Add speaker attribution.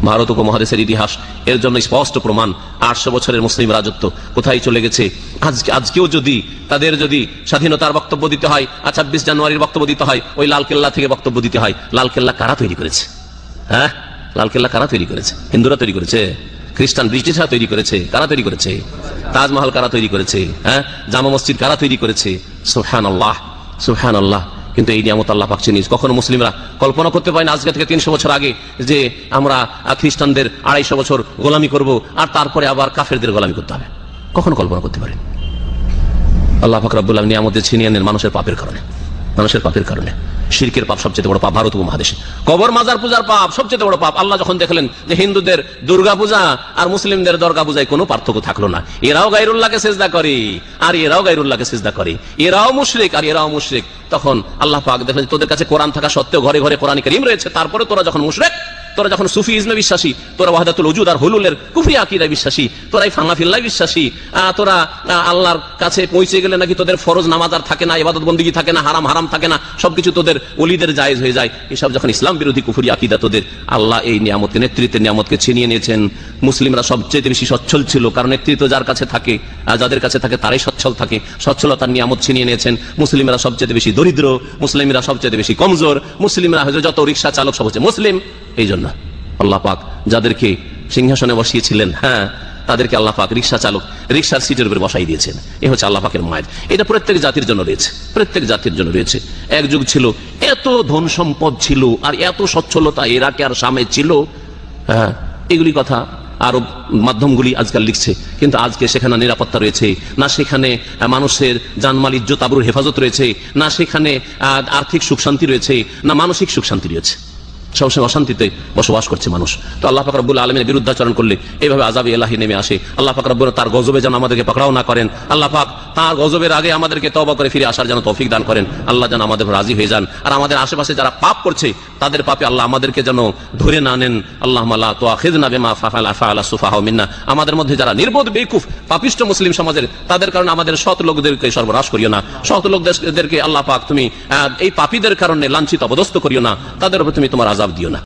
Speaker 1: ভারত উপমহাদেশের ইতিহাস এর জন্য স্পষ্ট প্রমাণ। 800 বছরের মুসলিম রাজত্ব কোথায় চলে গেছে। আজকেও যদি তাদের যদি স্বাধীনতার বক্তব্য দিতে হয়, 26 জানুয়ারির বক্তব্য দিতে হয়, ওই লালকেল্লা থেকে বক্তব্য দিতে হয়। লালকেল্লা কারা তৈরি করেছে? হ্যাঁ, লালকেল্লা কারা তৈরি করেছে? হিন্দুরা তৈরি করেছে? খ্রিস্টান ব্রিটিশরা তৈরি করেছে? কারা তৈরি করেছে? তাজমহল কারা তৈরি করেছে? হ্যাঁ, জামা মসজিদ কারা তৈরি করেছে? সুবহানাল্লাহ, সুবহানাল্লাহ। কিন্তু এই নিয়ামত আল্লাহ পাক চিনিস। কখনো মুসলিমরা কল্পনা করতে পারে না আজকে থেকে 300 বছর আগে যে আমরা খ্রিস্টানদের 250 বছর গোলামি করব আর তারপরে আবার কাফেরদের গোলামি করতে হবে। কখনো কল্পনা করতে পারে? আল্লাহ পাক রব্বুল আলামিন নিয়ামত ছিনিয়ে নেন মানুষের পাপের কারণে, মানুষের পাপের কারণে। শিরকের পাপ সবচেয়ে বড় পাপ ভারত উপমহাদেশে। কবর মাজার পূজার পাপ সবচেয়ে বড় পাপ। আল্লাহ যখন দেখলেন যে হিন্দুদের দুর্গা পূজা আর মুসলিমদের দরগা পূজায় কোনো পার্থক্য থাকলো না, এরাও গায়রুল্লাহকে সিজদা করে আর এরাও গায়রুল্লাহকে সিজদা করে, এরাও মুশরিক আর এরাও মুশরিক, তখন আল্লাহ পাক দেখলেন তোদের কাছে কোরআন থাকা সত্ত্বেও ঘরে ঘরে কোরআন কারীম রয়েছে, তারপরে তোরা যখন মুশরিক, তোরা যখন সুফি ইজমে বিশ্বাসী, তোরা ওয়াহদাতুল ওজুদ আর হুলুলের কুফরি আকীদায় বিশ্বাসী, তোরা ফানা ফিল্লাহ বিশ্বাসী, তোরা আল্লাহর কাছে পৌঁছে গেলে নাকি তোদের ফরজ নামাজ আর থাকে না, ইবাদত বন্দেগী থাকে না, হারাম হারাম থাকে না, সবকিছু তোদের ওলিদের জায়েজ হয়ে যায়। এসব যখন ইসলাম বিরোধী কুফরি আকীদা তোদের, আল্লাহ এই নিয়ামতকে, নেতৃত্বের নিয়ামতকে ছিনিয়ে নিয়েছেন। মুসলিমরা সবচেয়ে বেশি সচ্ছল ছিল, কারণ নেতৃত্ব যার কাছে থাকে আর যাদের কাছে থাকে তারাই সচ্ছল থাকে। সচ্ছলতার নিয়ামত ছিনিয়ে নিয়েছেন। মুসলিমরা সবচেয়ে বেশি দরিদ্র, মুসলিমরা সবচেয়ে বেশি কমজোর, মুসলিমরা হয়তো যত রিক্সা চালক সব হচ্ছে মুসলিম। এই জন্য আল্লাহ পাক যাদেরকে সিংহাসনে বসিয়েছিলেন, হ্যাঁ, তাদেরকে আল্লাহ পাক রিক্সা চালক, রিক্সার সিটের উপরে বসাই দিয়েছেন। এ হচ্ছে আল্লাহ পাকের মায়ের। এটা প্রত্যেক জাতির জন্য রয়েছে, প্রত্যেক জাতির জন্য রয়েছে। এক যুগ ছিল এত ধন সম্পদ ছিল আর এত সচ্ছলতা ইরাকে আর শামে ছিল, হ্যাঁ, এগুলি কথা আরব মাধ্যমগুলি আজকাল লিখছে, কিন্তু আজকে সেখানে নিরাপত্তা রয়েছে না, সেখানে মানুষের জানমাল ইজ্জত আবরুর হেফাজত রয়েছে না, সেখানে আর্থিক সুখ শান্তি রয়েছে না, মানসিক সুখ শান্তি রয়েছে। সবসময় অশান্তিতে বসবাস করছে মানুষ। তো আল্লাহ পাক রব্বুল আলামিনের বিরুদ্ধাচরণ করলে এইভাবে আযাবে ইলাহি নেমে আসে। আল্লাহ পাক রব্বুল তার গজবে যেন আমাদেরকে পাকড়াও না করেন। আল্লাহ পাক তার গজবের আগে আমাদেরকে তওবা করে ফিরে আসার যেন তৌফিক দান করেন। আল্লাহ যেন আমাদের রাজি হয়ে যান, আর আমাদের আশেপাশে যারা পাপ করছে তাদের পাপে আল্লাহ আমাদেরকে যেন ধরে না নেন। আল্লাহুম্মা লা তুআখিযনা বিমা ফাআলা সুফাহা মিন্না। আমাদের মধ্যে যারা নির্বোধ বেকুফ পাপিষ্ট মুসলিম সমাজের, তাদের কারণে আমাদের সৎ লোকদেরকে সর্বনাশ করিও না। সৎ লোকদেরকে আল্লাহ পাক তুমি এই পাপীদের কারণে লাঞ্ছিত অপদস্থ করিও না, তাদের উপর তুমি তোমার আযাব দিও না।